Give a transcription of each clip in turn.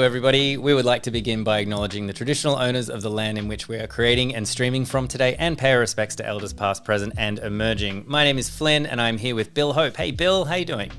everybody. We would like to begin by acknowledging the traditional owners of the land in which we are creating and streaming from today and pay our respects to elders past, present, and emerging. My name is Flynn, and I'm here with Bill Hope. Hey, Bill, how you doing?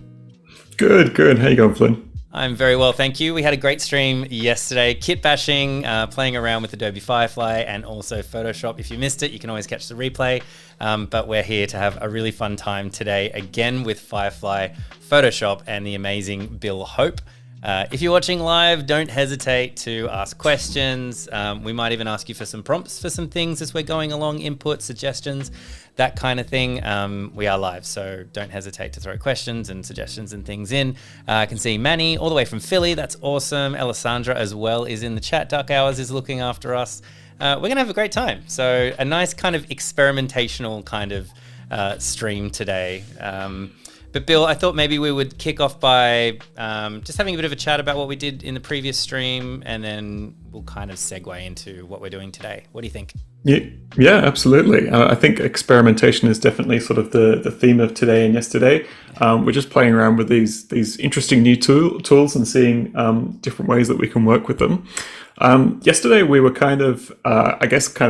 Good. How you going, Flynn? I'm very well, thank you. We had a great stream yesterday, kitbashing, playing around with Adobe Firefly and also Photoshop. If you missed it, you can always catch the replay. But we're here to have a really fun time today, again with Firefly, Photoshop, and the amazing Bill Hope. If you're watching live, don't hesitate to ask questions. We might even ask you for some prompts for some things as we're going along, input, suggestions, that kind of thing. We are live, so don't hesitate to throw questions and suggestions and things in. I can see Manny all the way from Philly. That's awesome. Alessandra as well is in the chat. Dark Hours is looking after us. We're going to have a great time. So a nice kind of experimentational kind of stream today. But Bill, I thought maybe we would kick off by just having a bit of a chat about what we did in the previous stream, and then we'll kind of segue into what we're doing today. What do you think? Yeah, absolutely. I think experimentation is definitely sort of the theme of today and yesterday. We're just playing around with these interesting new tools and seeing different ways that we can work with them. Yesterday we were kind of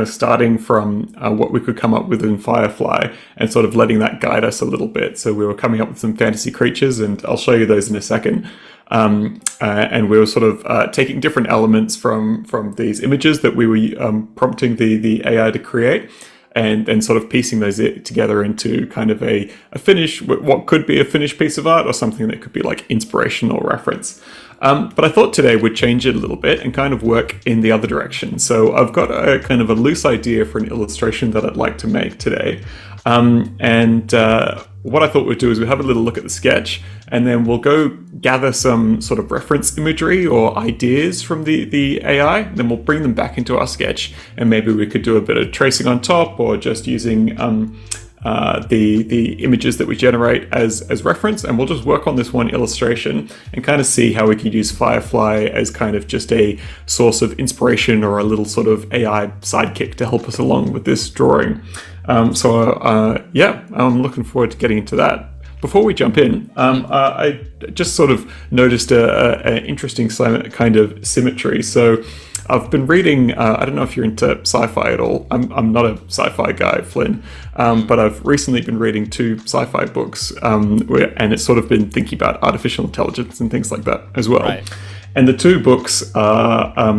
starting from what we could come up with in Firefly and sort of letting that guide us a little bit. So we were coming up with some fantasy creatures, and I'll show you those in a second. And we were sort of taking different elements from these images that we were prompting the AI to create, and sort of piecing those together into kind of a finish, what could be a finished piece of art or something that could be like inspiration or reference. But I thought today we'd change it a little bit and kind of work in the other direction. So I've got a kind of a loose idea for an illustration that I'd like to make today. What I thought we'd do is we'd have a little look at the sketch, and then we'll go gather some sort of reference imagery or ideas from the AI. Then we'll bring them back into our sketch, and maybe we could do a bit of tracing on top, or just using the images that we generate as reference, and we'll just work on this one illustration and kind of see how we could use Firefly as kind of just a source of inspiration or a little sort of AI sidekick to help us along with this drawing. I'm looking forward to getting into that. Before we jump in, I just sort of noticed an interesting kind of symmetry. So I've been reading, I don't know if you're into sci-fi at all. I'm not a sci-fi guy, Flynn, but I've recently been reading 2 sci-fi books, and it's sort of been thinking about artificial intelligence and things like that as well. Right. And the 2 books are,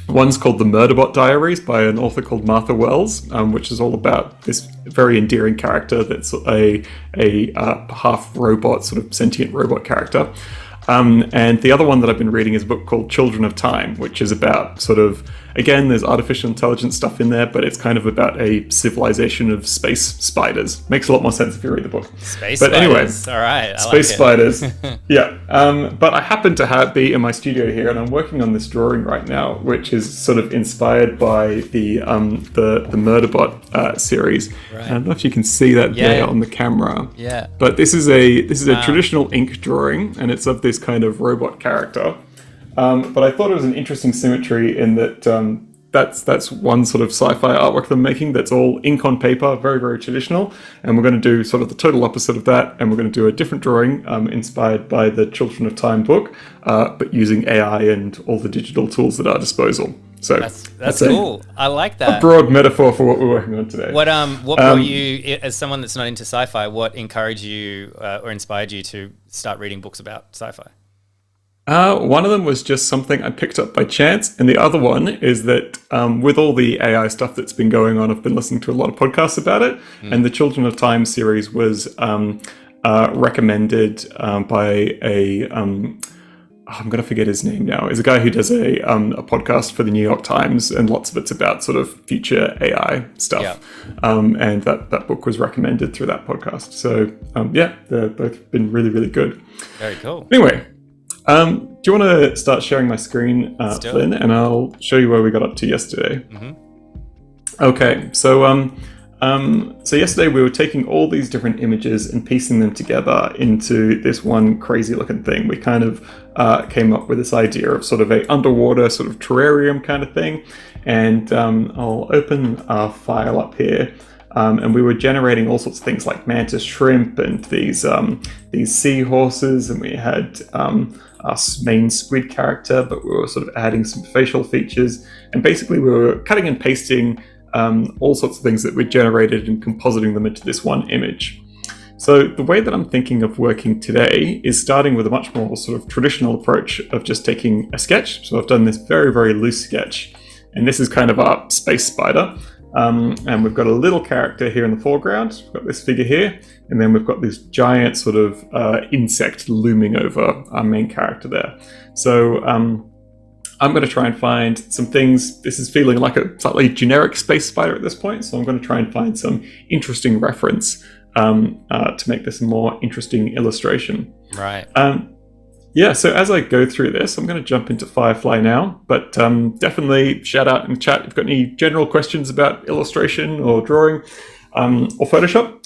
one's called The Murderbot Diaries by an author called Martha Wells, which is all about this very endearing character that's a half robot, sort of sentient robot character. And the other one that I've been reading is a book called Children of Time, which is about sort of, again, there's artificial intelligence stuff in there, but it's kind of about a civilization of space spiders. Makes a lot more sense if you read the book. Spiders. Anyway, all right. Space spiders. Yeah. But I happen to be in my studio here, and I'm working on this drawing right now, which is sort of inspired by the Murderbot series. Right. I don't know if you can see that there on the camera. Yeah. But this is a traditional ink drawing, and it's of this kind of robot character. But I thought it was an interesting symmetry in that that's one sort of sci-fi artwork that I'm making that's all ink on paper, very, very traditional. And we're going to do sort of the total opposite of that. And we're going to do a different drawing inspired by the Children of Time book, but using AI and all the digital tools at our disposal. So that's cool. I like that. A broad metaphor for what we're working on today. What brought you, as someone that's not into sci-fi, what encouraged you or inspired you to start reading books about sci-fi? One of them was just something I picked up by chance, and the other one is that with all the AI stuff that's been going on, I've been listening to a lot of podcasts about it, and the Children of Time series was recommended by I'm going to forget his name now. It's a guy who does a podcast for the New York Times, and lots of it's about sort of future AI stuff. Yeah. And that book was recommended through that podcast. So they've both been really, really good. Very cool. Anyway. Do you want to start sharing my screen, Flynn, and I'll show you where we got up to yesterday. Mm-hmm. Okay, so yesterday we were taking all these different images and piecing them together into this one crazy looking thing. We kind of came up with this idea of sort of a underwater sort of terrarium kind of thing, and I'll open our file up here. and we were generating all sorts of things like mantis shrimp and these seahorses, and we had our main squid character, but we were sort of adding some facial features, and basically we were cutting and pasting all sorts of things that we generated and compositing them into this one image. So the way that I'm thinking of working today is starting with a much more sort of traditional approach of just taking a sketch. So I've done this very, very loose sketch, and this is kind of our space spider. And we've got a little character here in the foreground. We've got this figure here, and then we've got this giant sort of insect looming over our main character there. So I'm going to try and find some things. This is feeling like a slightly generic space spider at this point, so I'm going to try and find some interesting reference to make this a more interesting illustration. Right. Yeah, so as I go through this, I'm going to jump into Firefly now, but definitely shout out in the chat if you've got any general questions about illustration or drawing or Photoshop,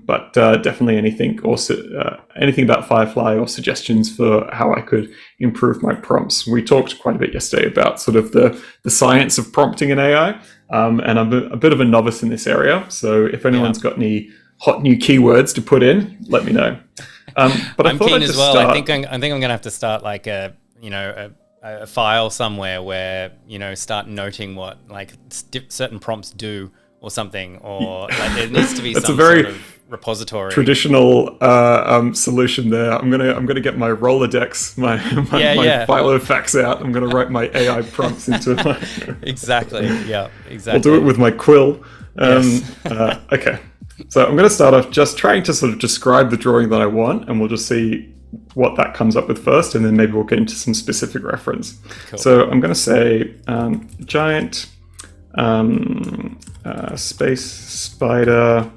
but definitely anything about Firefly or suggestions for how I could improve my prompts. We talked quite a bit yesterday about sort of the science of prompting in AI, and I'm a bit of a novice in this area, so if anyone's got any hot new keywords to put in, let me know. But I'm keen as well. I think I'm going to have to start like a file somewhere where start noting what like certain prompts do or something, or like there needs to be That's some a very sort of repository. Traditional solution there. I'm gonna get my Rolodex, my Filofax out. I'm gonna write my AI prompts into my Exactly. Yeah. Exactly. I'll do it with my quill. Yes. Okay. So I'm going to start off just trying to sort of describe the drawing that I want, and we'll just see what that comes up with first, and then maybe we'll get into some specific reference. Cool. So I'm going to say giant space spider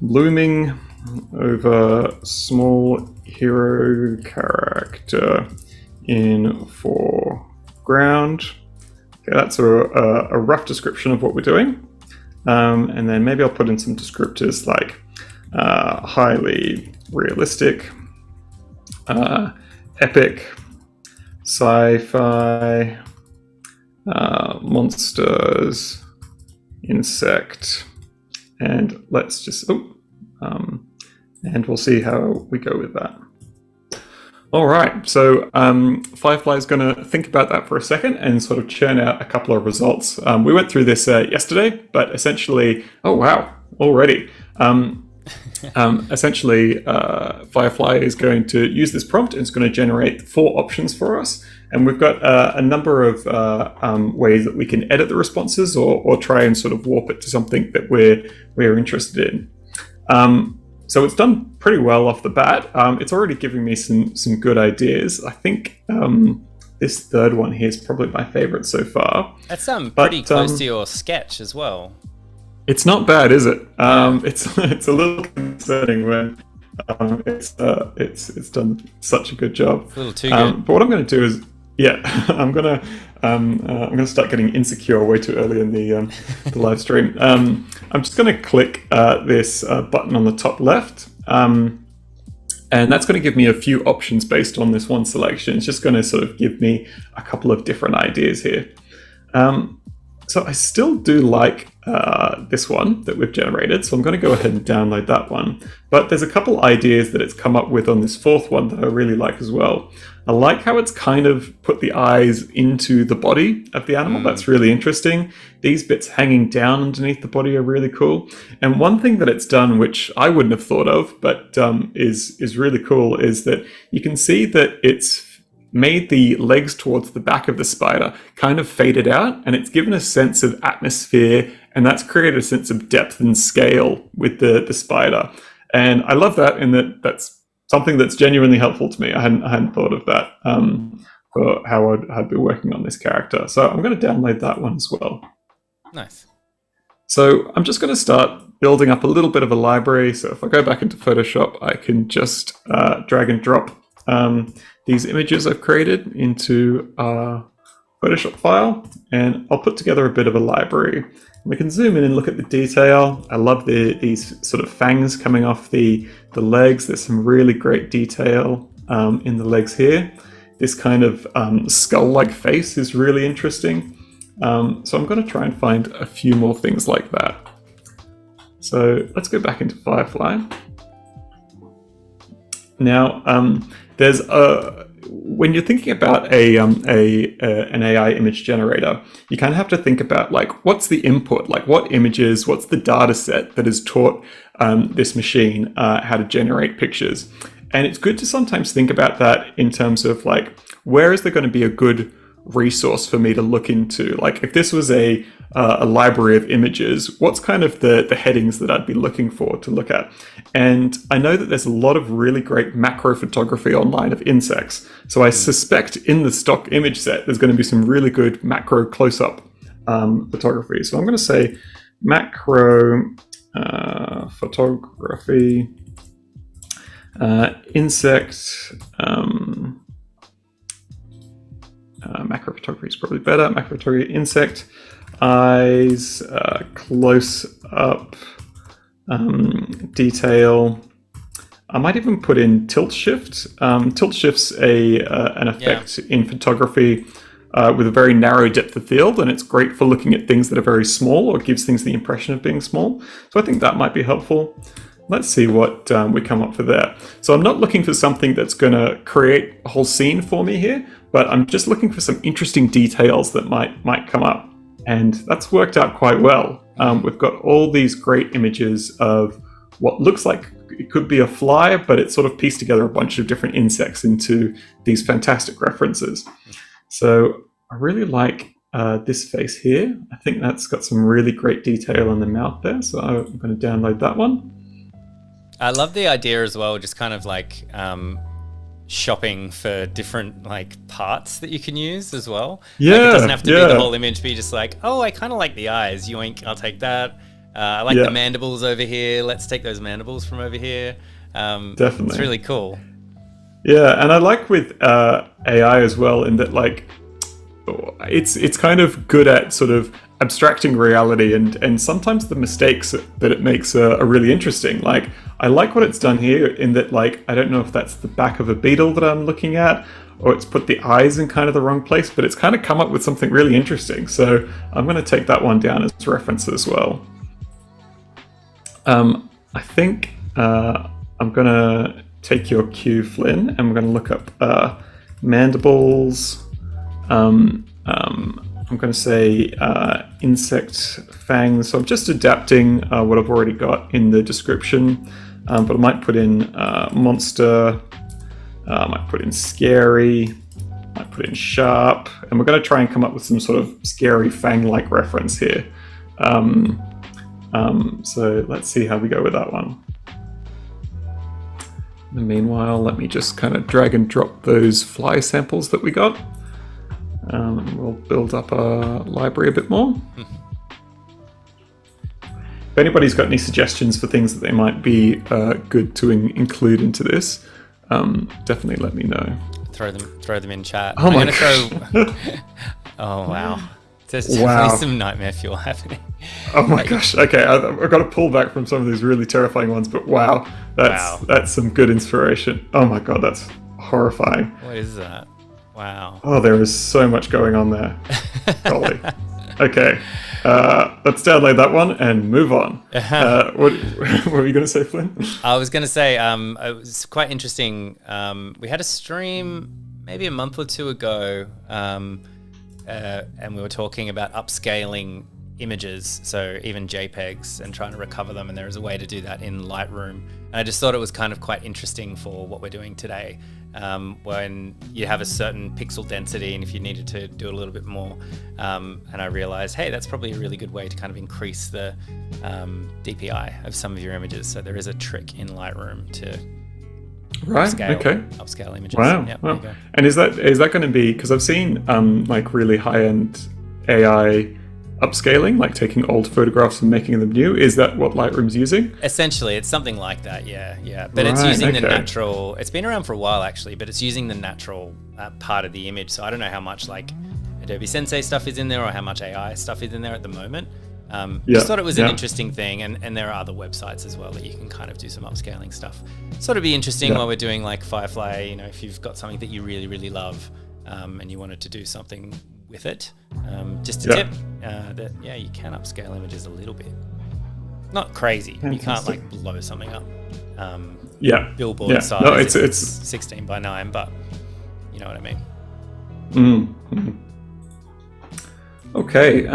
looming over small hero character in foreground. Okay, that's a rough description of what we're doing. And then maybe I'll put in some descriptors like highly realistic, epic, sci-fi, monsters, insect, and let's just, and we'll see how we go with that. All right, so Firefly is going to think about that for a second and sort of churn out a couple of results. We went through this yesterday, but essentially, oh wow, already. Essentially, Firefly is going to use this prompt and it's going to generate 4 options for us. And we've got a number of ways that we can edit the responses or try and sort of warp it to something that we're interested in. So it's done pretty well off the bat. It's already giving me some good ideas. I think this third one here is probably my favorite so far. That's pretty close to your sketch as well. It's not bad, is it? It's a little concerning when it's done such a good job. A little too good. But what I'm going to do is, I'm going to start getting insecure way too early in the live stream. I'm just going to click this button on the top left, and that's going to give me a few options based on this one selection. It's just going to sort of give me a couple of different ideas here. So I still do like this one that we've generated, so I'm going to go ahead and download that one. But there's a couple ideas that it's come up with on this 4th one that I really like as well. I like how it's kind of put the eyes into the body of the animal. That's really interesting. These bits hanging down underneath the body are really cool. And one thing that it's done, which I wouldn't have thought of, but is really cool, is that you can see that it's made the legs towards the back of the spider kind of faded out, and it's given a sense of atmosphere, and that's created a sense of depth and scale with the spider. And I love that, and that's something that's genuinely helpful to me. I hadn't thought of that for how I'd be working on this character. So I'm going to download that one as well. Nice. So I'm just going to start building up a little bit of a library. So if I go back into Photoshop, I can just drag and drop these images I've created into a Photoshop file, and I'll put together a bit of a library. We can zoom in and look at the detail. I love these sort of fangs coming off the legs. There's some really great detail in the legs here. This kind of skull-like face is really interesting. So I'm going to try and find a few more things like that. So let's go back into Firefly. Now, there's when you're thinking about an AI image generator, you kind of have to think about like what's the input, like what images, what's the data set that has taught this machine how to generate pictures. And it's good to sometimes think about that in terms of like, where is there going to be a good resource for me to look into? Like if this was a library of images, what's kind of the headings that I'd be looking for to look at? And I know that there's a lot of really great macro photography online of insects. So I suspect in the stock image set, there's going to be some really good macro close-up photography. So I'm going to say macro photography, insect, macro photography is probably better. Macro photography, insect, eyes, close up, detail. I might even put in tilt shift. Tilt shift's an effect in photography with a very narrow depth of field, and it's great for looking at things that are very small or gives things the impression of being small. So I think that might be helpful. Let's see what we come up for there. So I'm not looking for something that's going to create a whole scene for me here, but I'm just looking for some interesting details that might come up. And that's worked out quite well. We've got all these great images of what looks like it could be a fly, but it's sort of pieced together a bunch of different insects into these fantastic references. So I really like this face here. I think that's got some really great detail in the mouth there. So I'm going to download that one. I love the idea as well, just kind of like shopping for different like parts that you can use as well. Yeah, like it doesn't have to be the whole image, be just like, oh, I kind of like the eyes. Yoink, I'll take that. I like the mandibles over here. Let's take those mandibles from over here. Definitely. It's really cool. Yeah, and I like with AI as well in that like it's kind of good at sort of abstracting reality, and sometimes the mistakes that it makes are really interesting. Like I like what it's done here in that like I don't know if that's the back of a beetle that I'm looking at, or it's put the eyes in kind of the wrong place, but it's kind of come up with something really interesting. So I'm going to take that one down as reference as well. I think I'm going to take your cue, Flynn, and we're going to look up mandibles. I'm going to say insect fangs. So I'm just adapting what I've already got in the description, but I might put in monster, I might put in scary, I might put in sharp, and we're going to try and come up with some sort of scary fang-like reference here. So let's see how we go with that one. In the meanwhile, let me just kind of drag and drop those fly samples that we got. We'll build up our library a bit more. If anybody's got any suggestions for things that they might be good to include into this, definitely let me know. Throw them in chat. Oh my gosh. Oh wow. There's definitely some nightmare fuel happening. Oh my gosh. Okay, I've got to pull back from some of these really terrifying ones, but wow, that's some good inspiration. Oh my god, that's horrifying. What is that? Wow. Oh, there is so much going on there. Golly. Okay, let's download that one and move on. What were you going to say, Flynn? I was going to say it was quite interesting. We had a stream maybe a month or two ago, and we were talking about upscaling images, so even JPEGs, and trying to recover them, and there is a way to do that in Lightroom. And I just thought it was kind of quite interesting for what we're doing today, when you have a certain pixel density, and if you needed to do a little bit more, and I realized, hey, that's probably a really good way to kind of increase the DPI of some of your images. So there is a trick in Lightroom to upscale images. Wow. Yep, wow. And is that going to be, because I've seen like really high-end AI upscaling, like taking old photographs and making them new. Is that what Lightroom's using? Essentially, it's something like that, yeah. But it's using the natural, it's been around for a while actually, but it's using the natural part of the image. So I don't know how much like Adobe Sensei stuff is in there or how much AI stuff is in there at the moment. Just thought it was an interesting thing, and there are other websites as well that you can kind of do some upscaling stuff. Sort of be interesting while we're doing like Firefly, you know, if you've got something that you really, really love, and you wanted to do something with it. Just a tip that you can upscale images a little bit. not crazy. Fantastic. You can't like blow something up. Billboard size. No, it's 16 by 9, but you know what I mean. Mm-hmm. Okay.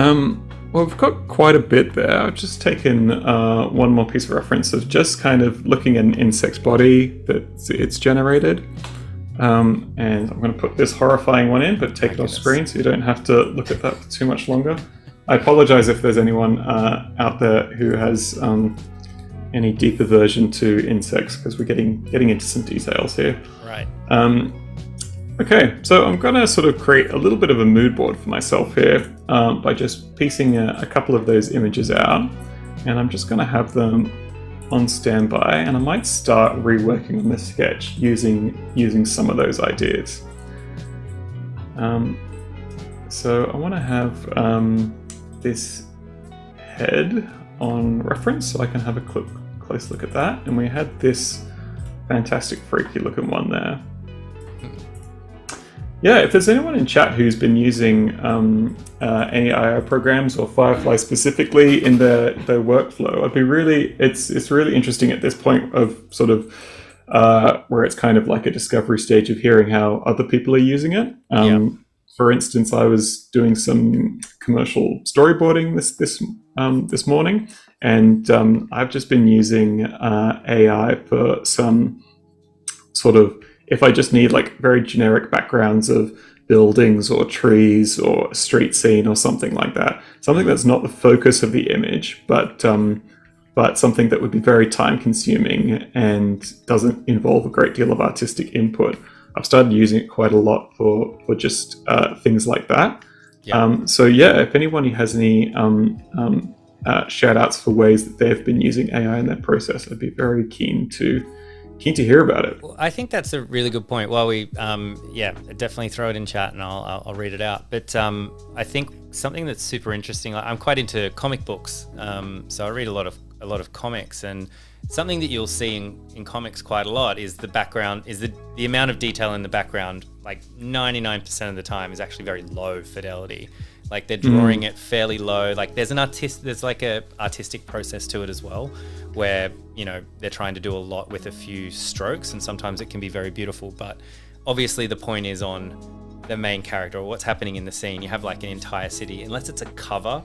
Well, we've got quite a bit there. I've just taken one more piece of reference of just kind of looking at an insect's body that it's generated. And I'm going to put this horrifying one in, but take it off screen so you don't have to look at that for too much longer. I apologize if there's anyone out there who has any deep aversion to insects, because we're getting into some details here. Right. Okay, so I'm going to sort of create a little bit of a mood board for myself here by just piecing a couple of those images out, and I'm just going to have them on standby, and I might start reworking on this sketch using some of those ideas. So I want to have this head on reference so I can have a close look at that, and we had this fantastic freaky looking one there. Yeah, if there's anyone in chat who's been using any AI programs or Firefly specifically in their workflow, it's really interesting at this point of sort of where it's kind of like a discovery stage of hearing how other people are using it. For instance, I was doing some commercial storyboarding this morning, and I've just been using AI for some sort of, if I just need like very generic backgrounds of buildings or trees or a street scene or something like that, something that's not the focus of the image, but something that would be very time consuming and doesn't involve a great deal of artistic input. I've started using it quite a lot for just things like that. So yeah, if anyone has any shout outs for ways that they've been using AI in their process, I'd be very keen to hear about it. Well, I think that's a really good point. Well, we definitely throw it in chat and I'll read it out. But I think something that's super interesting, I'm quite into comic books, so I read a lot of comics, and something that you'll see in comics quite a lot is the background, is the amount of detail in the background, like 99% of the time, is actually very low fidelity. Like they're drawing it fairly low. Like there's like a artistic process to it as well, where, you know, they're trying to do a lot with a few strokes, and sometimes it can be very beautiful. But obviously the point is on the main character or what's happening in the scene. You have like an entire city, unless it's a cover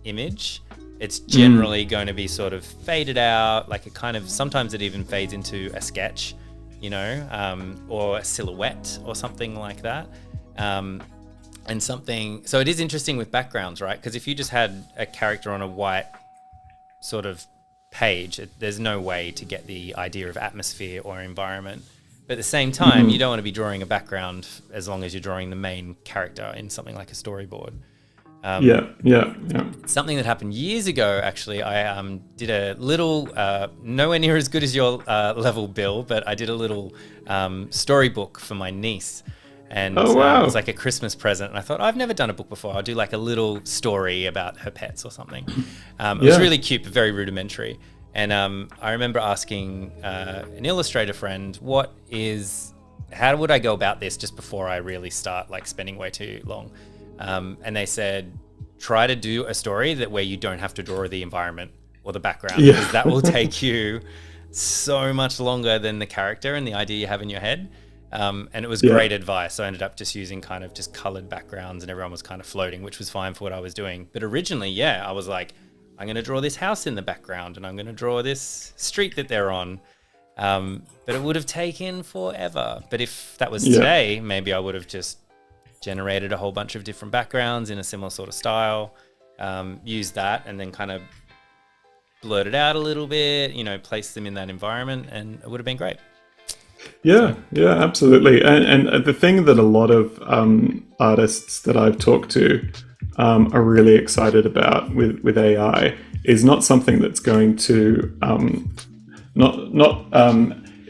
image, it's generally going to be sort of faded out. Like it kind of, sometimes it even fades into a sketch, you know, or a silhouette or something like that. And something, so it is interesting with backgrounds, right? Because if you just had a character on a white sort of page, there's no way to get the idea of atmosphere or environment. But at the same time, you don't want to be drawing a background as long as you're drawing the main character in something like a storyboard. Something that happened years ago, actually, I did a little, nowhere near as good as your level, Bill, but I did a little storybook for my niece. And it was like a Christmas present. And I thought, I've never done a book before. I'll do like a little story about her pets or something. It was really cute, but very rudimentary. And I remember asking an illustrator friend, how would I go about this just before I really start like spending way too long? And they said, try to do a story where you don't have to draw the environment or the background, because that will take you so much longer than the character and the idea you have in your head. And it was great advice. So I ended up just using kind of just colored backgrounds, and everyone was kind of floating, which was fine for what I was doing. But originally, I was like, I'm going to draw this house in the background, and I'm going to draw this street that they're on. But it would have taken forever. But if that was today, maybe I would have just generated a whole bunch of different backgrounds in a similar sort of style, used that, and then kind of blurred it out a little bit, you know, placed them in that environment, and it would have been great. Yeah, absolutely. And the thing that a lot of artists that I've talked to are really excited about with AI is not something that's going to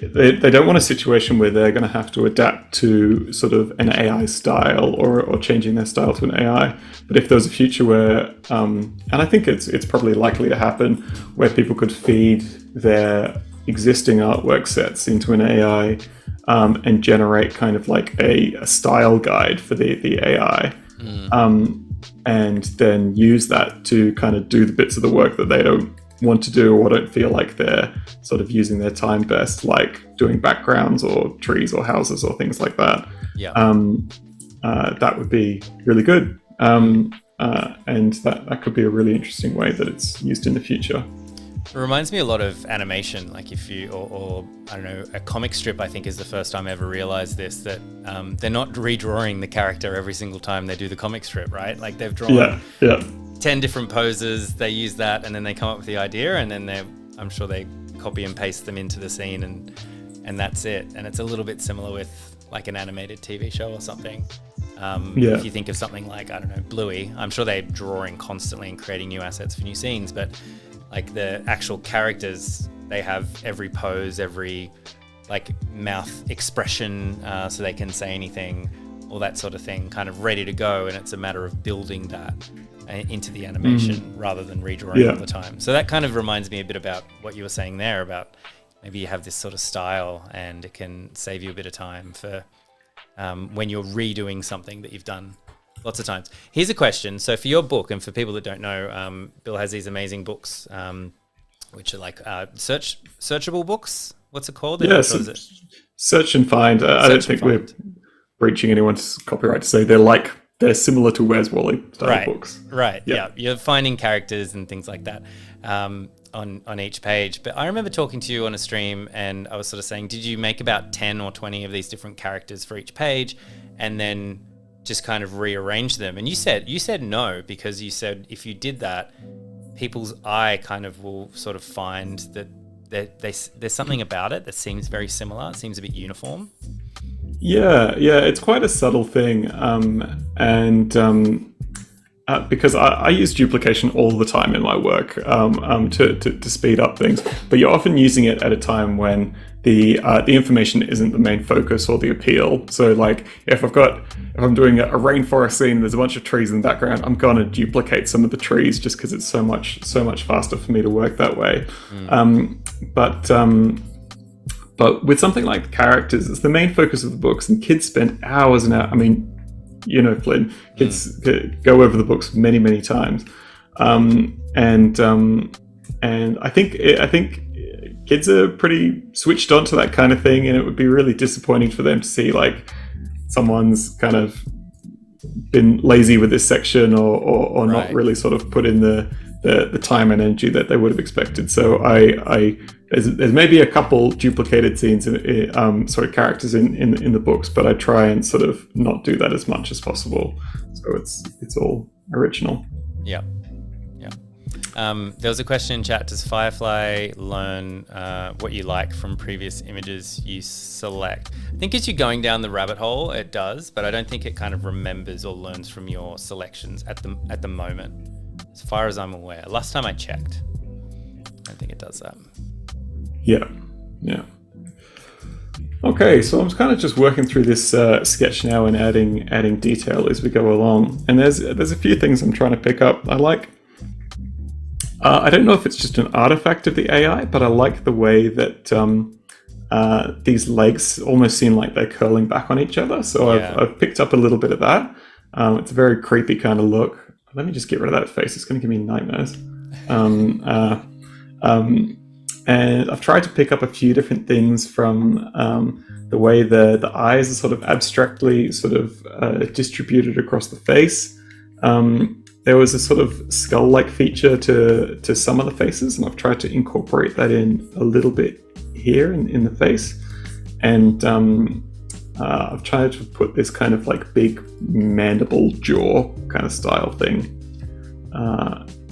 they don't want a situation where they're going to have to adapt to sort of an AI style or changing their style to an AI. But if there was a future where, and I think it's probably likely to happen, where people could feed their existing artwork sets into an AI and generate kind of like a style guide for the AI, and then use that to kind of do the bits of the work that they don't want to do or don't feel like they're sort of using their time best, like doing backgrounds or trees or houses or things like that. Yeah. That would be really good. And that could be a really interesting way that it's used in the future. It reminds me a lot of animation, like if you, or I don't know, a comic strip, I think is the first time I ever realized this, that they're not redrawing the character every single time they do the comic strip, right? Like they've drawn 10 different poses, they use that, and then they come up with the idea, and then I'm sure they copy and paste them into the scene, and that's it. And it's a little bit similar with like an animated TV show or something. If you think of something like, I don't know, Bluey, I'm sure they're drawing constantly and creating new assets for new scenes, but like the actual characters, they have every pose, every like mouth expression, so they can say anything, all that sort of thing, kind of ready to go. And it's a matter of building that into the animation rather than redrawing all the time. So that kind of reminds me a bit about what you were saying there about maybe you have this sort of style and it can save you a bit of time for when you're redoing something that you've done lots of times. Here's a question. So for your book, and for people that don't know, Bill has these amazing books, which are like searchable books. What's it called? Search and find. I don't think we're breaching anyone's copyright to say they're similar to Where's Wally style books. Right. Yeah. You're finding characters and things like that on each page. But I remember talking to you on a stream, and I was sort of saying, did you make about 10 or 20 of these different characters for each page, and then just kind of rearrange them? And you said no, because you said if you did that, people's eye kind of will sort of find that there's something about it that seems very similar. It seems a bit uniform. Yeah, it's quite a subtle thing, because I use duplication all the time in my work to speed up things, but you're often using it at a time when the information isn't the main focus or the appeal. So like if I'm doing a rainforest scene and there's a bunch of trees in the background, I'm gonna duplicate some of the trees just because it's so much faster for me to work that way. But with something like characters, it's the main focus of the books, and kids spend hours and hours. I mean, you know, Flynn, kids go over the books many, many times, and I think kids are pretty switched on to that kind of thing, and it would be really disappointing for them to see like someone's kind of been lazy with this section or not really sort of put in the time and energy that they would have expected. So there's maybe a couple duplicated scenes, characters in the books, but I try and sort of not do that as much as possible. So it's all original. Yeah. There was a question in chat. Does Firefly learn what you like from previous images you select? I think as you're going down the rabbit hole, it does, but I don't think it kind of remembers or learns from your selections at the moment, as far as I'm aware. Last time I checked, I don't think it does that. Yeah. Okay, so I'm kind of just working through this sketch now and adding detail as we go along. And there's a few things I'm trying to pick up. I like. I don't know if it's just an artifact of the AI, but I like the way that these legs almost seem like they're curling back on each other. So I've picked up a little bit of that. It's a very creepy kind of look. Let me just get rid of that face. It's going to give me nightmares. And I've tried to pick up a few different things from the way the eyes are sort of abstractly sort of distributed across the face. There was a sort of skull-like feature to some of the faces, and I've tried to incorporate that in a little bit here in the face. And I've tried to put this kind of like big mandible jaw kind of style thing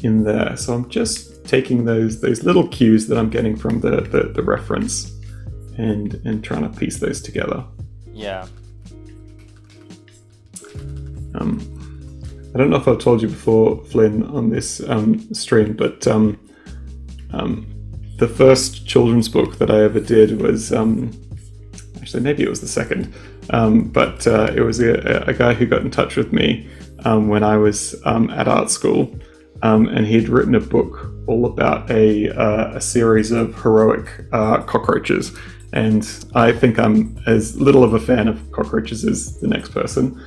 in there. So I'm just taking those little cues that I'm getting from the reference and trying to piece those together. Yeah. I don't know if I've told you before, Flynn, on this stream, but the first children's book that I ever did was actually maybe it was the second, but it was a guy who got in touch with me when I was at art school, and he'd written a book all about a series of heroic cockroaches. And I think I'm as little of a fan of cockroaches as the next person,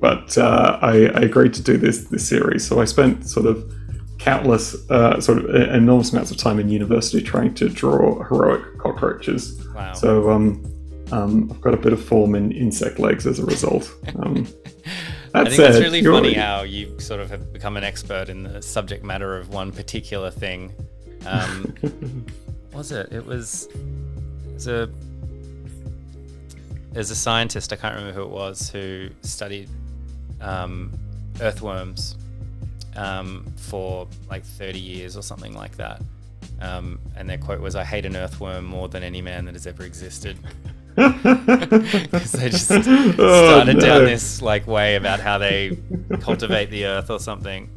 but I agreed to do this series. So I spent sort of countless, sort of enormous amounts of time in university trying to draw heroic cockroaches. Wow. So I've got a bit of form in insect legs as a result. I think it's really funny how you sort of have become an expert in the subject matter of one particular thing. Was it? There's a scientist, I can't remember who it was, who studied earthworms for like 30 years or something like that. And their quote was, "I hate an earthworm more than any man that has ever existed." Because they just started down this like way about how they cultivate the earth or something,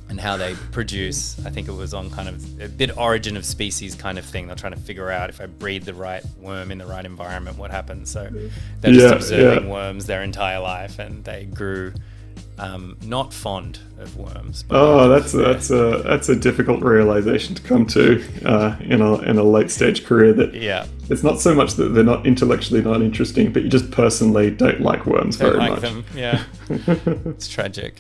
and how they produce. I think it was on kind of a bit origin of species kind of thing. They're trying to figure out if I breed the right worm in the right environment, what happens. So they're just observing worms their entire life, and they grew not fond of worms. Oh, that's a difficult realization to come to in a late stage career. That it's not so much that they're not intellectually not interesting, but you just personally don't like worms very much. Them, yeah. It's tragic.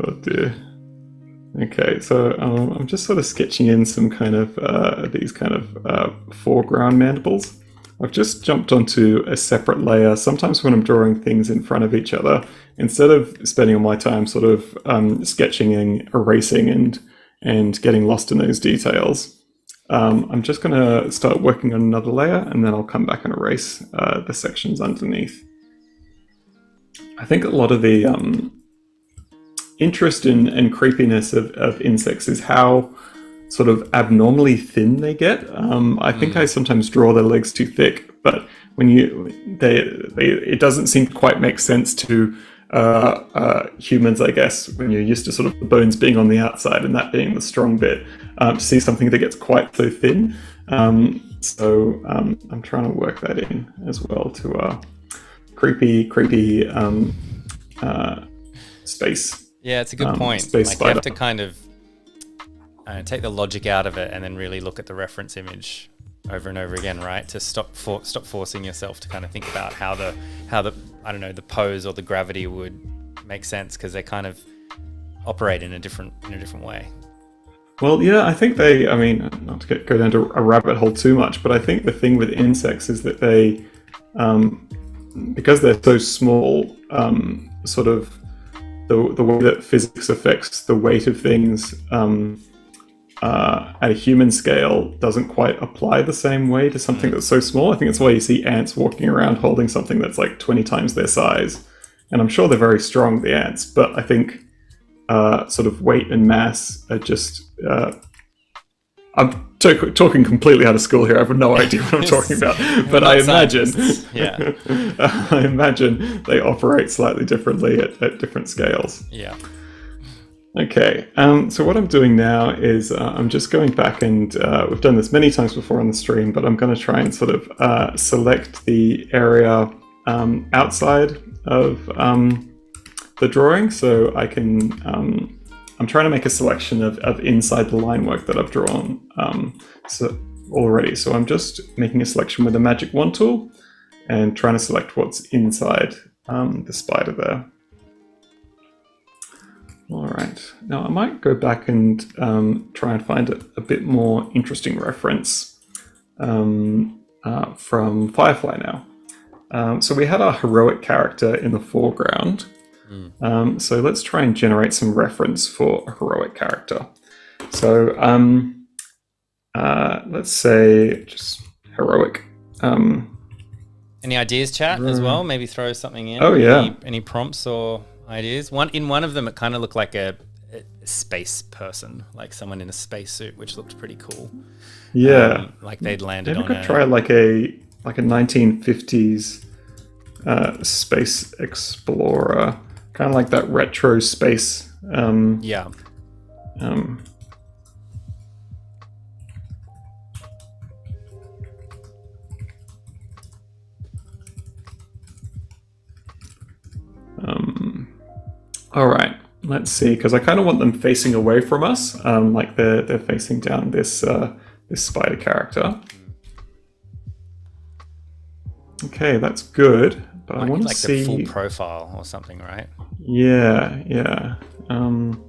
Oh dear. Okay, so I'm just sort of sketching in some kind of these kind of foreground mandibles. I've just jumped onto a separate layer. Sometimes when I'm drawing things in front of each other, instead of spending all my time sort of sketching and erasing and getting lost in those details, I'm just going to start working on another layer, and then I'll come back and erase the sections underneath. I think a lot of the interest and creepiness of insects is how sort of abnormally thin they get. I think I sometimes draw their legs too thick, but when it doesn't seem to quite make sense to humans, I guess, when you're used to sort of the bones being on the outside and that being the strong bit, to see something that gets quite so thin. So I'm trying to work that in as well to creepy space. Yeah, it's a good point. Like you have to kind of take the logic out of it and then really look at the reference image over and over again, right? To stop forcing yourself to kind of think about how the I don't know, the pose or the gravity would make sense, because they kind of operate in a different way. Well, yeah, I think I mean, not to go down to a rabbit hole too much, but I think the thing with insects is that they, because they're so small, sort of the way that physics affects the weight of things at a human scale doesn't quite apply the same way to something that's so small. I think that's why you see ants walking around holding something that's like 20 times their size. And I'm sure they're very strong, the ants, but I think sort of weight and mass are just... I'm talking completely out of school here. I have no idea what I'm talking about. But I imagine, I imagine they operate slightly differently at different scales. Yeah. Okay. So what I'm doing now is I'm just going back and we've done this many times before on the stream, but I'm going to try and sort of select the area outside of the drawing, so I can. I'm trying to make a selection of inside the line work that I've drawn already. So I'm just making a selection with the magic wand tool and trying to select what's inside the spider there. All right. Now I might go back and try and find a bit more interesting reference from Firefly now. So we had our heroic character in the foreground. So let's try and generate some reference for a heroic character. So let's say just heroic. Any ideas, chat, as well? Maybe throw something in. Oh yeah. Any prompts or ideas? In one of them, it kind of looked like a space person, like someone in a spacesuit, which looked pretty cool. Yeah. Like they'd landed Maybe on. Could try like a 1950s space explorer. Kind of like that retro space. Yeah. All right. Let's see, because I kind of want them facing away from us, like they're facing down this this spider character. Okay, that's good. But I want to like see the full profile or something, right? Yeah. One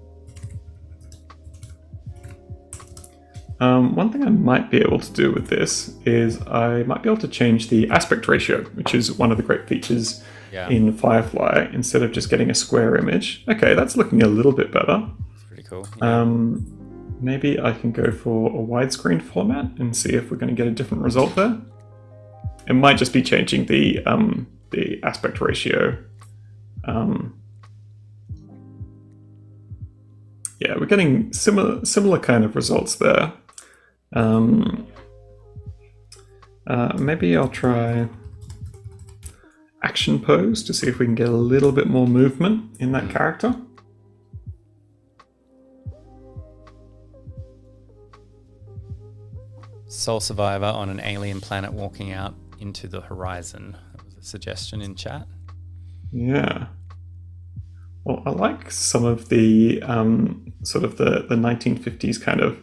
thing I might be able to do with this is I might be able to change the aspect ratio, which is one of the great features in Firefly, instead of just getting a square image. Okay, that's looking a little bit better. It's pretty cool. Yeah. Maybe I can go for a widescreen format and see if we're going to get a different result there. It might just be changing the aspect ratio. Yeah, we're getting similar kind of results there. Maybe I'll try action pose to see if we can get a little bit more movement in that character. Sole survivor on an alien planet walking out into the horizon. That was a suggestion in chat. Yeah. Well, I like some of the sort of the 1950s kind of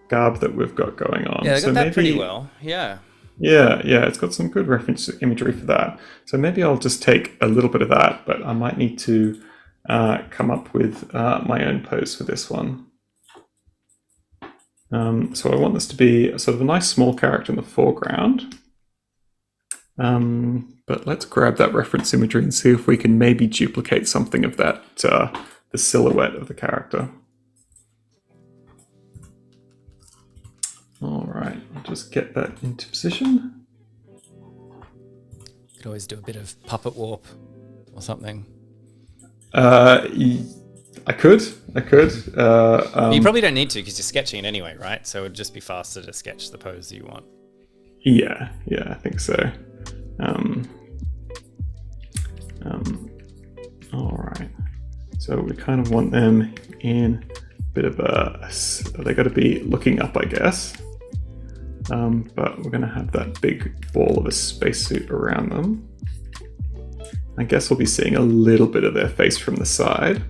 garb that we've got going on. Yeah, they got that pretty well. Yeah. Yeah, it's got some good reference imagery for that. So maybe I'll just take a little bit of that, but I might need to come up with my own pose for this one. So I want this to be sort of a nice small character in the foreground. But let's grab that reference imagery and see if we can maybe duplicate something of that, the silhouette of the character. All right, I'll just get that into position. Could always do a bit of puppet warp or something. I could. You probably don't need to because you're sketching it anyway, right? So it would just be faster to sketch the pose you want. Yeah, I think so. All right. So we kind of want them in a bit of they got to be looking up, I guess. But we're going to have that big ball of a spacesuit around them. I guess we'll be seeing a little bit of their face from the side.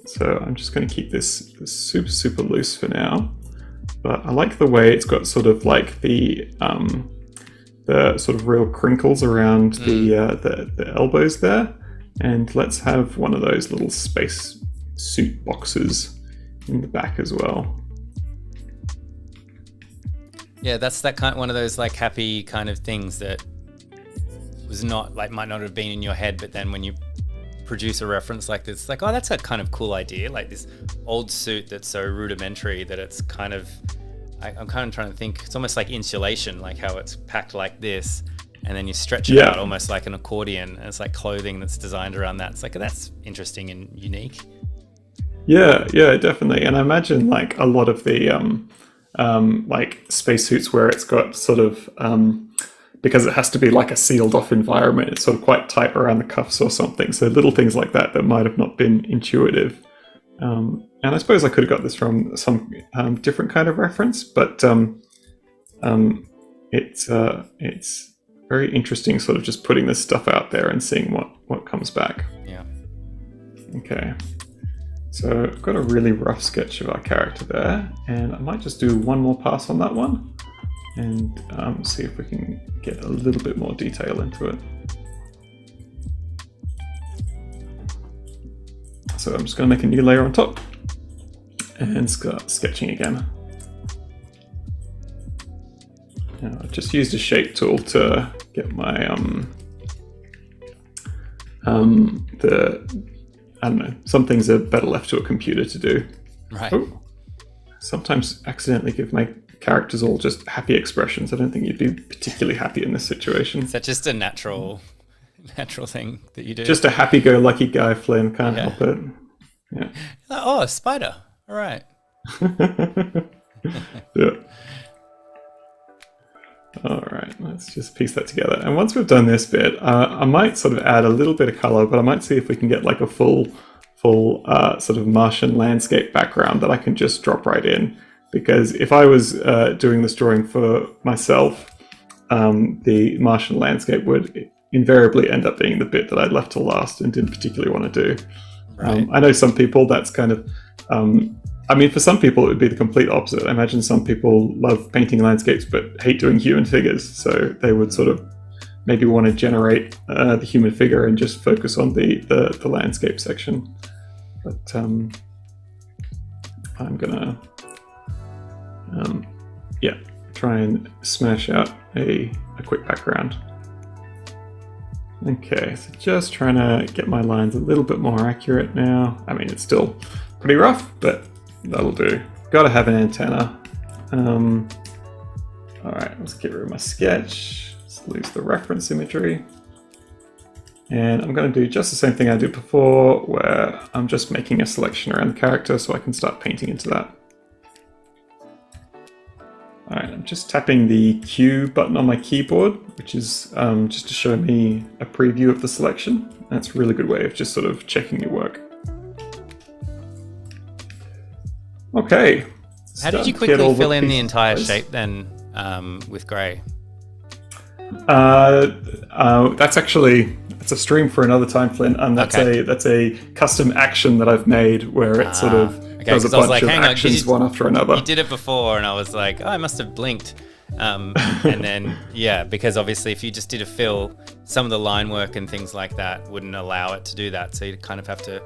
So I'm just going to keep this super loose for now. But I like the way it's got sort of like the sort of real crinkles around the elbows there. And let's have one of those little space suit boxes in the back as well. Yeah, that's that kind one of those like happy kind of things that was not like might not have been in your head, but then when you produce a reference like this, it's like, oh, that's a kind of cool idea. Like this old suit that's so rudimentary that it's kind of, I'm kind of trying to think, it's almost like insulation, like how it's packed like this, and then you stretch it out almost like an accordion, and it's like clothing that's designed around that. It's like, that's interesting and unique. Yeah, definitely. And I imagine like a lot of the like spacesuits where it's got sort of because it has to be like a sealed off environment, it's sort of quite tight around the cuffs or something. So little things like that might have not been intuitive. And I suppose I could have got this from some different kind of reference, but it's very interesting sort of just putting this stuff out there and seeing what comes back. Yeah. Okay. So I've got a really rough sketch of our character there, and I might just do one more pass on that one and see if we can get a little bit more detail into it. So I'm just going to make a new layer on top and start sketching again. Now, I've just used a shape tool to get my I don't know, some things are better left to a computer to do. Right. Oh, sometimes accidentally give my characters all just happy expressions. I don't think you'd be particularly happy in this situation. Is that just a natural thing that you do? Just a happy-go-lucky guy, Flynn. Can't help it. Yeah. Oh, a spider. All right. Yeah. All right, let's just piece that together. And once we've done this bit, I might sort of add a little bit of color, but I might see if we can get like a full sort of Martian landscape background that I can just drop right in. Because if I was doing this drawing for myself, the Martian landscape would invariably end up being the bit that I'd left to last and didn't particularly want to do. Right. I know some people that's kind of, I mean, for some people it would be the complete opposite. I imagine some people love painting landscapes but hate doing human figures, so they would sort of maybe want to generate the human figure and just focus on the landscape section. But I'm gonna try and smash out a quick background. Okay, so just trying to get my lines a little bit more accurate now. I mean, it's still pretty rough, but that'll do. Gotta have an antenna. All right, let's get rid of my sketch. Let's lose the reference imagery. And I'm going to do just the same thing I did before, where I'm just making a selection around the character so I can start painting into that. All right, I'm just tapping the Q button on my keyboard, which is just to show me a preview of the selection. That's a really good way of just sort of checking your work. Okay. How did you quickly fill in the entire shape then with grey? It's a stream for another time, Flynn, and that's a custom action that I've made where it sort of does a bunch of actions one after another. You did it before, and I was like, oh, I must have blinked. And then, because obviously if you just did a fill, some of the line work and things like that wouldn't allow it to do that. So you kind of have to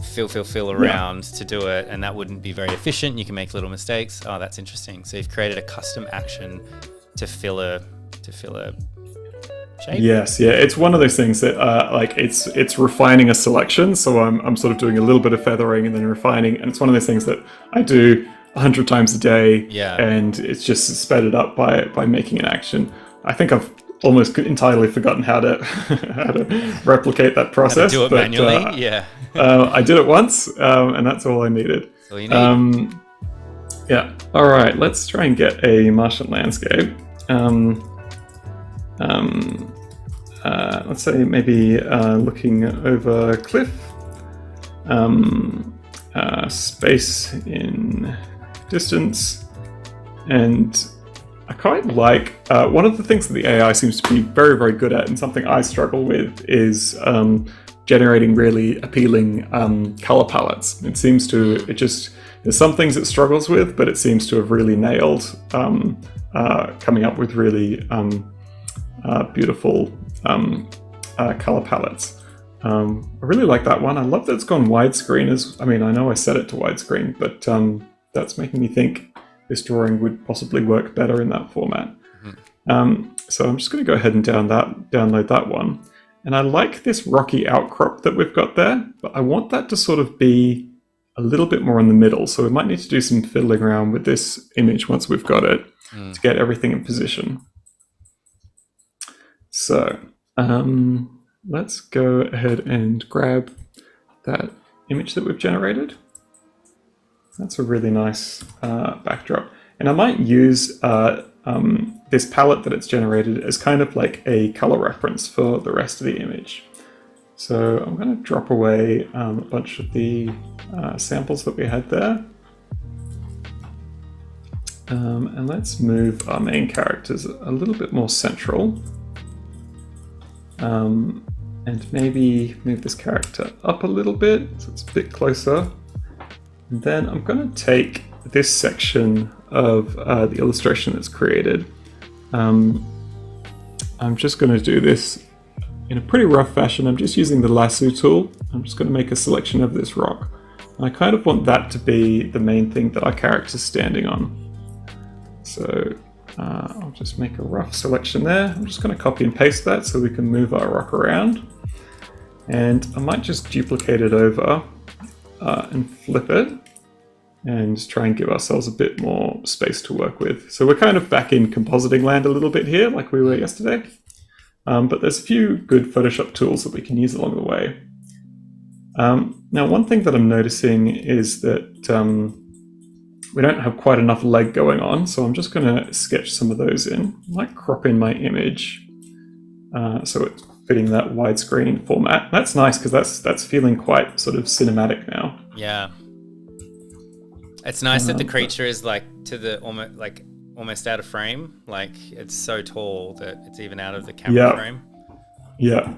fill around to do it, and that wouldn't be very efficient. You can make little mistakes. Oh, that's interesting. So you've created a custom action to fill a shape. Yes, it's one of those things that it's refining a selection. So I'm sort of doing a little bit of feathering and then refining, and it's one of those things that I do 100 times a day. And it's just sped it up by making an action. I think I've almost entirely forgotten how to replicate that process. How to do it manually. I did it once, and that's all I needed. That's all you need. All right, let's try and get a marshland landscape. Let's say maybe looking over a cliff. Space in distance, and I quite like one of the things that the AI seems to be very, very good at, and something I struggle with, is generating really appealing color palettes. There's some things it struggles with, but it seems to have really nailed coming up with really beautiful color palettes. I really like that one. I love that it's gone widescreen. I know I set it to widescreen, but that's making me think this drawing would possibly work better in that format. So I'm just going to go ahead and download that one. And I like this rocky outcrop that we've got there, but I want that to sort of be a little bit more in the middle. So we might need to do some fiddling around with this image once we've got it to get everything in position. So let's go ahead and grab that image that we've generated. That's a really nice backdrop. And I might use this palette that it's generated as kind of like a color reference for the rest of the image. So I'm going to drop away a bunch of the samples that we had there. And let's move our main characters a little bit more central. And maybe move this character up a little bit so it's a bit closer. And then I'm going to take this section of the illustration that's created. I'm just going to do this in a pretty rough fashion. I'm just using the lasso tool. I'm just going to make a selection of this rock. And I kind of want that to be the main thing that our character's standing on. So I'll just make a rough selection there. I'm just going to copy and paste that so we can move our rock around. And I might just duplicate it over and flip it and just try and give ourselves a bit more space to work with. So we're kind of back in compositing land a little bit here, like we were yesterday. But there's a few good Photoshop tools that we can use along the way. Now, one thing that I'm noticing is that we don't have quite enough leg going on, so I'm just going to sketch some of those in. I might crop in my image so it's fitting that widescreen format. That's nice because that's feeling quite sort of cinematic now. Yeah, it's nice that the creature is like to the almost out of frame. Like it's so tall that it's even out of the camera frame. Yeah.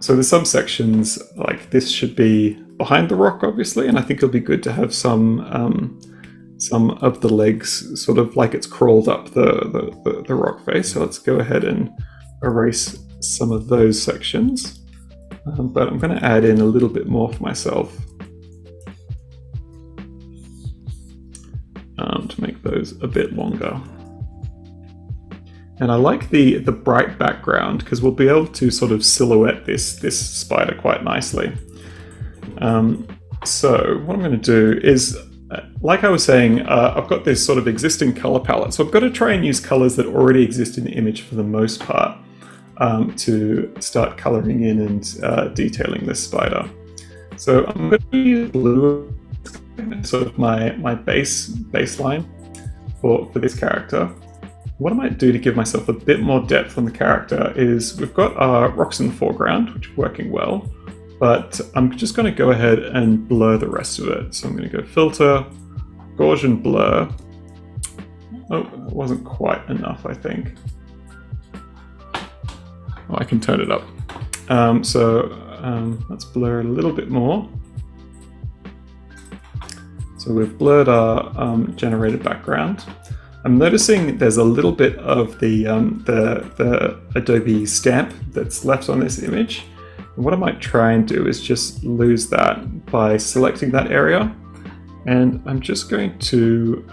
So there's some sections like this should be behind the rock, obviously, and I think it'll be good to have some some of the legs sort of like it's crawled up the rock face. So let's go ahead and erase some of those sections. But I'm going to add in a little bit more for myself to make those a bit longer. And I like the bright background because we'll be able to sort of silhouette this spider quite nicely. So what I'm going to do is, like I was saying, I've got this sort of existing color palette. So I've got to try and use colors that already exist in the image for the most part to start coloring in and detailing this spider. So I'm going to use blue as sort of my baseline for this character. What I might do to give myself a bit more depth on the character is we've got our rocks in the foreground, which are working well, but I'm just going to go ahead and blur the rest of it. So I'm going to go Filter, Gaussian Blur. Oh, it wasn't quite enough, I think. Oh, I can turn it up. Let's blur it a little bit more. So we've blurred our generated background. I'm noticing there's a little bit of the Adobe stamp that's left on this image. And what I might try and do is just lose that by selecting that area. And I'm just going to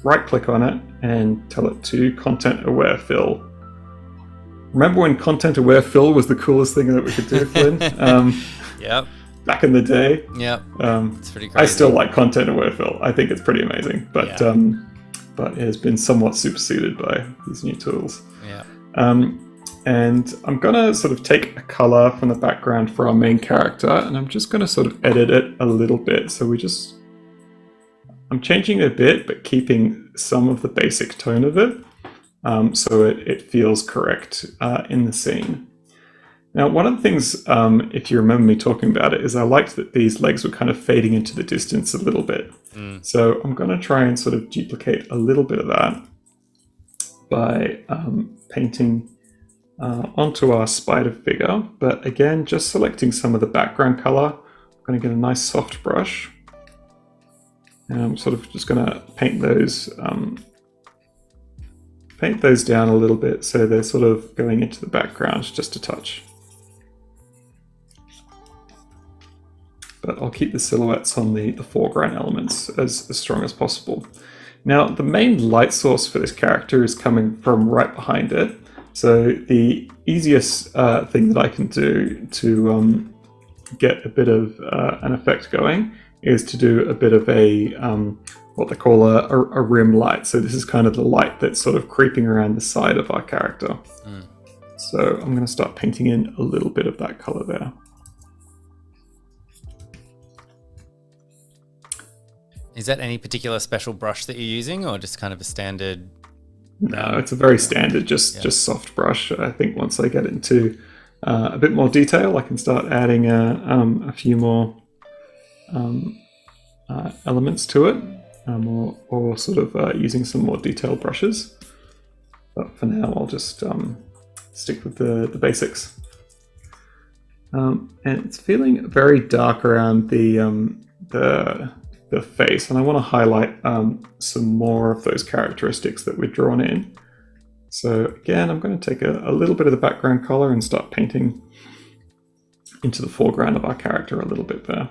right click on it and tell it to Content Aware Fill. Remember when Content Aware Fill was the coolest thing that we could do, Flynn? Yep. Back in the day. Yep. It's pretty crazy. I still like Content Aware Fill. I think it's pretty amazing. But it has been somewhat superseded by these new tools. Yeah. And I'm going to sort of take a color from the background for our main character, and I'm just going to sort of edit it a little bit. So I'm changing it a bit, but keeping some of the basic tone of it, so it feels correct in the scene. Now, one of the things, if you remember me talking about it, is I liked that these legs were kind of fading into the distance a little bit. So I'm going to try and sort of duplicate a little bit of that by painting onto our spider figure. But again, just selecting some of the background color. I'm going to get a nice soft brush. And I'm sort of just going to paint those down a little bit so they're sort of going into the background just a touch. But I'll keep the silhouettes on the foreground elements as strong as possible. Now, the main light source for this character is coming from right behind it. So the easiest thing that I can do to get a bit of an effect going is to do a bit of a what they call a rim light. So this is kind of the light that's sort of creeping around the side of our character. So I'm going to start painting in a little bit of that color there. Is that any particular special brush that you're using, or just kind of a standard? No, it's a very standard, just soft brush. I think once I get into a bit more detail, I can start adding a few more elements to it, or sort of using some more detailed brushes. But for now, I'll just stick with the basics. And it's feeling very dark around the face, and I want to highlight some more of those characteristics that we've drawn in. So again, I'm going to take a little bit of the background color and start painting into the foreground of our character a little bit there.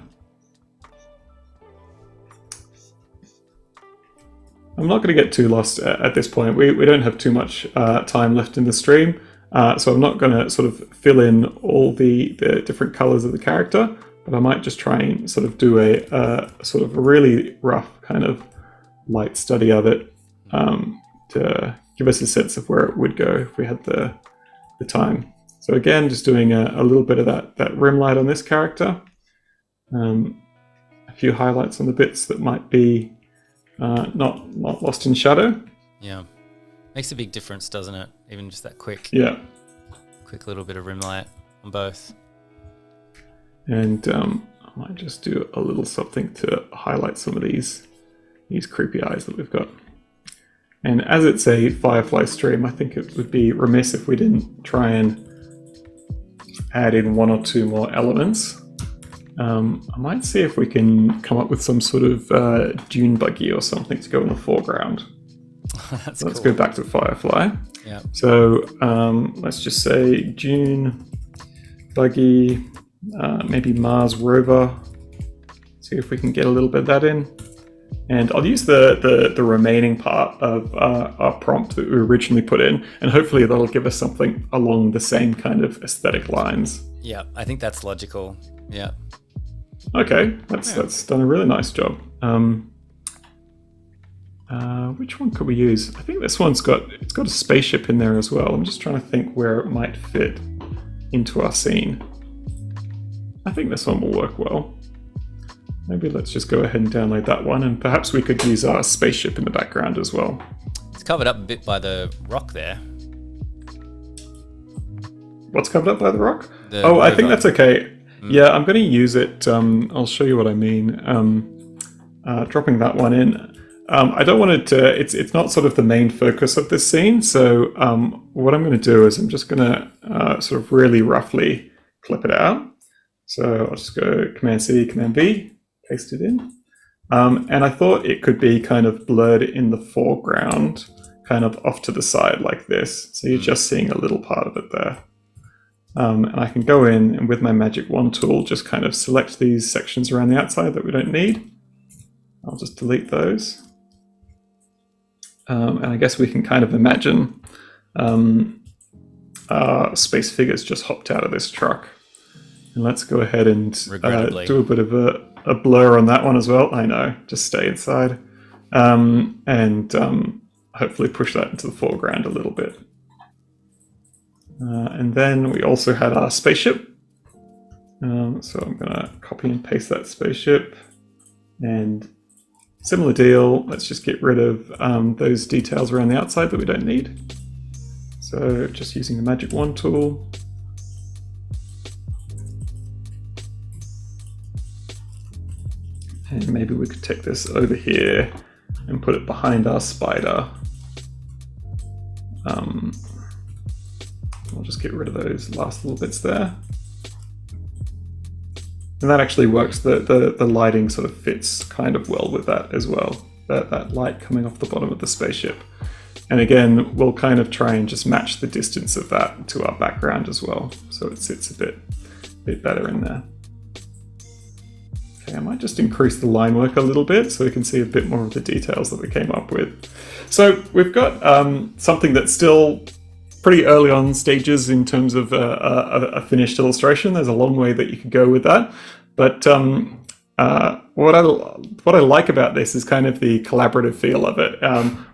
I'm not going to get too lost at this point. We don't have too much time left in the stream, so I'm not going to sort of fill in all the different colors of the character. But I might just try and sort of do a sort of a really rough kind of light study of it to give us a sense of where it would go if we had the time. So again, just doing a little bit of that rim light on this character. A few highlights on the bits that might be not lost in shadow. Yeah, makes a big difference, doesn't it? Even just that quick little bit of rim light on both. And I might just do a little something to highlight some of these creepy eyes that we've got. And as it's a Firefly stream, I think it would be remiss if we didn't try and add in one or two more elements. I might see if we can come up with some sort of dune buggy or something to go in the foreground. That's Let's cool. go back to Firefly. Yeah. So let's just say dune buggy, maybe Mars rover. See if we can get a little bit of that in. And I'll use the remaining part of our prompt that we originally put in, and hopefully that'll give us something along the same kind of aesthetic lines. Yeah, I think that's logical. Yeah. Okay, that's done a really nice job. Which one could we use? I think this one's got a spaceship in there as well. I'm just trying to think where it might fit into our scene. I think this one will work well. Maybe let's just go ahead and download that one, and perhaps we could use our spaceship in the background as well. It's covered up a bit by the rock there. What's covered up by the rock? I think that's okay. Yeah, I'm going to use it. I'll show you what I mean. Dropping that one in. I don't want it to... It's not sort of the main focus of this scene, so what I'm going to do is I'm just going to sort of really roughly clip it out. So I'll just go Command-C, Command-V, paste it in. And I thought it could be kind of blurred in the foreground, kind of off to the side like this. So you're just seeing a little part of it there. And I can go in and with my Magic Wand tool, just kind of select these sections around the outside that we don't need. I'll just delete those. And I guess we can kind of imagine space figures just hopped out of this truck. And let's go ahead and do a bit of a blur on that one as well. I know, just stay inside. And hopefully push that into the foreground a little bit. And then we also had our spaceship. So I'm going to copy and paste that spaceship. And similar deal, let's just get rid of those details around the outside that we don't need. So just using the Magic Wand tool. And maybe we could take this over here and put it behind our spider. I'll just get rid of those last little bits there. And that actually works. The lighting sort of fits kind of well with that as well. That light coming off the bottom of the spaceship. And again, we'll kind of try and just match the distance of that to our background as well. So it sits a bit better in there. Okay, I might just increase the line work a little bit so we can see a bit more of the details that we came up with. So we've got something that's still pretty early on stages in terms of a finished illustration. There's a long way that you could go with that. But what I like about this is kind of the collaborative feel of it.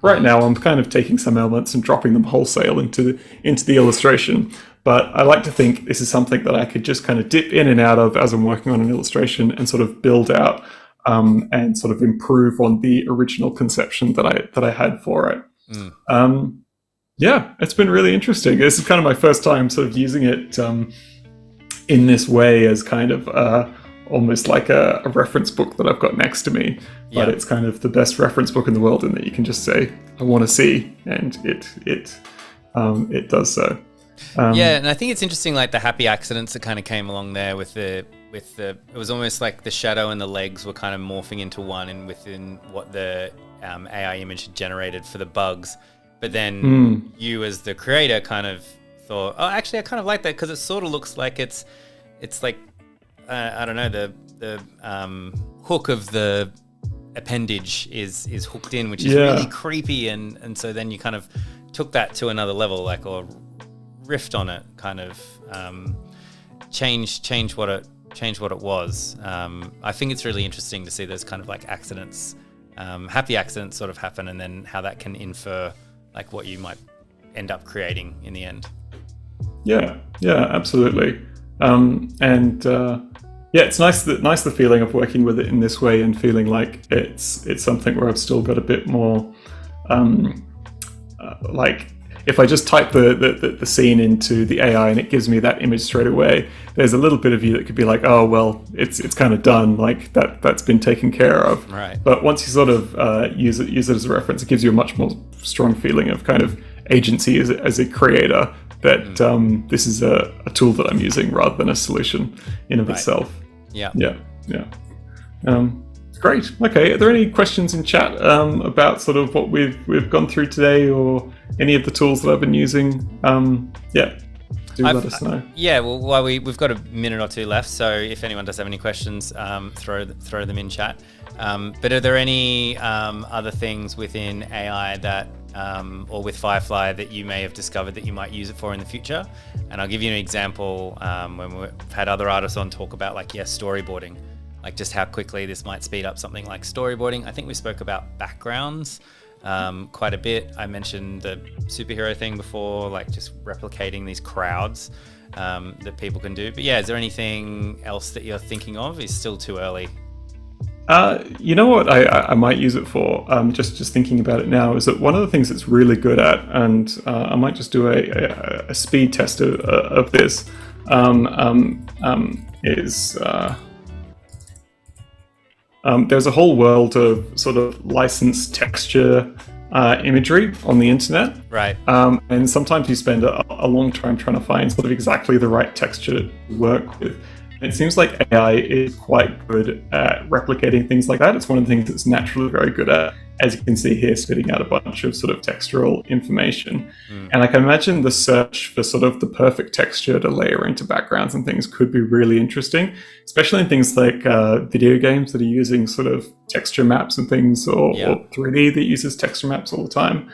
Right now, I'm kind of taking some elements and dropping them wholesale into the illustration. But I like to think this is something that I could just kind of dip in and out of as I'm working on an illustration and sort of build out and sort of improve on the original conception that I had for it. Yeah, it's been really interesting. This is kind of my first time sort of using it in this way as kind of almost like a reference book that I've got next to me. But it's kind of the best reference book in the world in that you can just say, I want to see, and it does so. Yeah, and I think it's interesting, like the happy accidents that kind of came along there with the it was almost like the shadow and the legs were kind of morphing into one, and within what the AI image had generated for the bugs. But then you as the creator kind of thought, oh, actually, I kind of like that because it sort of looks like it's like, I don't know, the hook of the appendage is hooked in, which is really creepy. And so then you kind of took that to another level, like, or riffed on it, kind of change what it was. I think it's really interesting to see those kind of like accidents, happy accidents sort of happen, and then how that can infer like what you might end up creating in the end. Yeah, absolutely. It's nice the feeling of working with it in this way and feeling like it's something where I've still got a bit more like if I just type the scene into the AI and it gives me that image straight away, there's a little bit of you that could be like, oh well, it's kind of done, like that's been taken care of. Right. But once you sort of use it as a reference, it gives you a much more strong feeling of kind of agency as a creator, that this is a tool that I'm using rather than a solution in of itself. Yeah. Yeah. Great. Okay. Are there any questions in chat about sort of what we've gone through today, or any of the tools that I've been using? Do let us know. Yeah. Well, we've got a minute or two left, so if anyone does have any questions, throw them in chat. But are there any other things within AI that, or with Firefly, that you may have discovered that you might use it for in the future? And I'll give you an example when we've had other artists on talk about storyboarding, like just how quickly this might speed up something like storyboarding. I think we spoke about backgrounds quite a bit. I mentioned the superhero thing before, like just replicating these crowds that people can do. But yeah, is there anything else that you're thinking of? Is still too early? You know what I might use it for, just thinking about it now, is that one of the things it's really good at, and I might just do a speed test of this, is there's a whole world of sort of licensed texture imagery on the internet. Right. And sometimes you spend a long time trying to find sort of exactly the right texture to work with. It seems like AI is quite good at replicating things like that. It's one of the things it's naturally very good at, as you can see here, spitting out a bunch of sort of textural information. And I can imagine the search for sort of the perfect texture to layer into backgrounds and things could be really interesting, especially in things like video games that are using sort of texture maps and things, or 3D that uses texture maps all the time.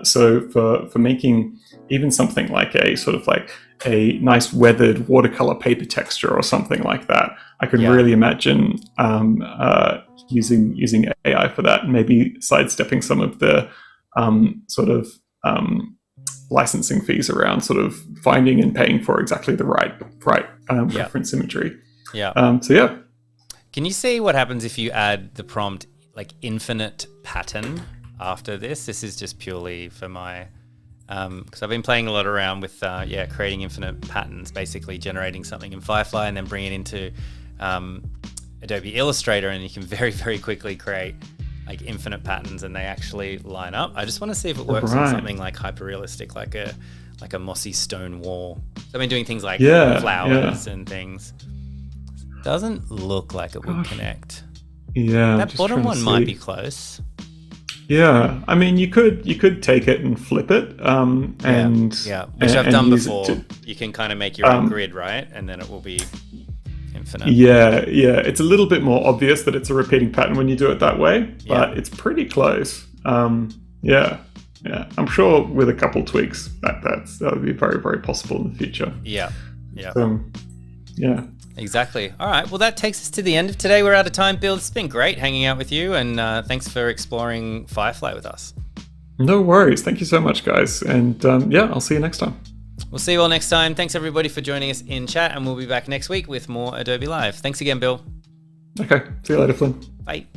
So for making even something like a sort of like a nice weathered watercolor paper texture or something like that, I could really imagine using AI for that, and maybe sidestepping some of the sort of licensing fees around sort of finding and paying for exactly the right reference imagery. Can you see what happens if you add the prompt like infinite pattern after this? This is just purely for my because I've been playing a lot around with creating infinite patterns, basically generating something in Firefly and then bring it into Adobe Illustrator, and you can very, very quickly create like infinite patterns, and they actually line up. I just want to see if it works on something like hyper realistic, like a mossy stone wall. So I've been doing things like flowers and things. Doesn't look like it would connect. Yeah, that bottom one might be close. Yeah, I mean, you could take it and flip it, which I've done before. You can kind of make your own grid, right? And then it will be infinite. Yeah, it's a little bit more obvious that it's a repeating pattern when you do it that way, but it's pretty close. I'm sure with a couple tweaks that would be very, very possible in the future. Yeah. Exactly. All right. Well, that takes us to the end of today. We're out of time, Bill. It's been great hanging out with you, and thanks for exploring Firefly with us. No worries. Thank you so much, guys. And I'll see you next time. We'll see you all next time. Thanks, everybody, for joining us in chat, and we'll be back next week with more Adobe Live. Thanks again, Bill. Okay. See you later, Flynn. Bye.